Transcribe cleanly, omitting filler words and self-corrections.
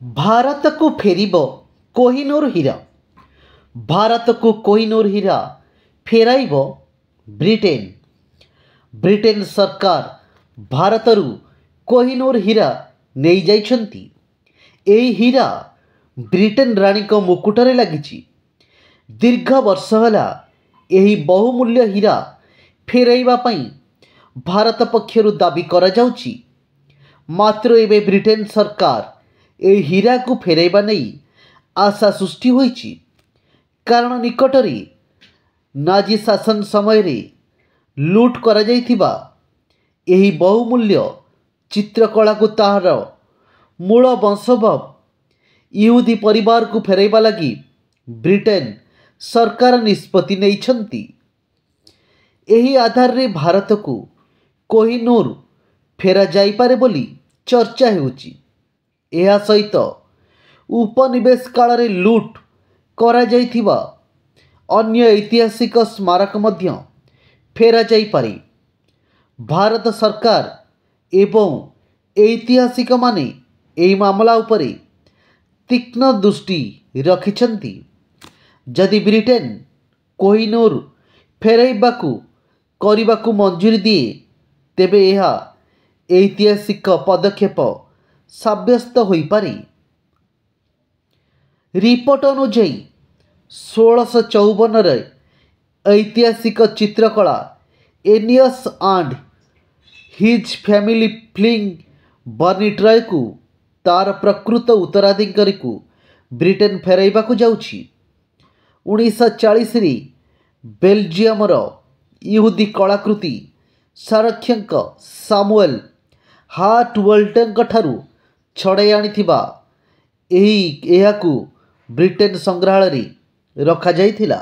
भारत को फेरिब कोहिनूर हीरा। भारत को कोहिनूर हीरा फेराइब Britain. Britain सरकार भारतरू कोहिनूर हीरा नहीं जाइछंती। एही हीरा ब्रिटेन रानी को मुकुटरे लगी। दीर्घ वर्ष होला एही बहुमूल्य हीरा फेराइबा पई भारत पक्षरु दाबी करा जाउची। मात्र एबे ब्रिटेन सरकार ए हीरा को फेराइबा नहीं आशा सृष्टि होईची। कारण निकटरे नाजी शासन समय रे लूट करा जाइथिबा एही बहुमूल्य चित्रकला को ताहार मूल वंशभव इहुदी परिवार को फेराइबा लगी ब्रिटेन सरकार निष्पत्ति नेइछंती। एही आधार रे भारत को कोहिनूर फेरा जाइपारे बोली चर्चा हेउची। एहा सहित उपनिवेश काल रे लूट करा जाइथिबा अन्य ऐतिहासिक स्मारक मध्य फेरा जाइपारे। भारत सरकार एवं ऐतिहासिक माने एही मामला उपरे तीक्ष्ण दृष्टि रखिछंती। जदि ब्रिटेन कोहिनूर फेराइबाकू करिबाकू मंजूरी दिए तेबे यह ऐतिहासिक पदक्षेप साब्यस्त होई पारे। रिपोर्ट अनुଯାयी 1654 रे ऐतिहासिक चित्रकला Aeneas and his family fleeing burning Troy को तार प्रकृत उत्तराधिकारी को ब्रिटेन फेराइबाकू जाउची। 1940 रे बेल्जियम इहुदी कलाकृति संरक्षक सामुएल हार्टवेल्टଙ୍କ ଠାରୁ छड़ाई आनिथिबा एहाकू ब्रिटेन संग्रहालय रे रखा जाइथिला।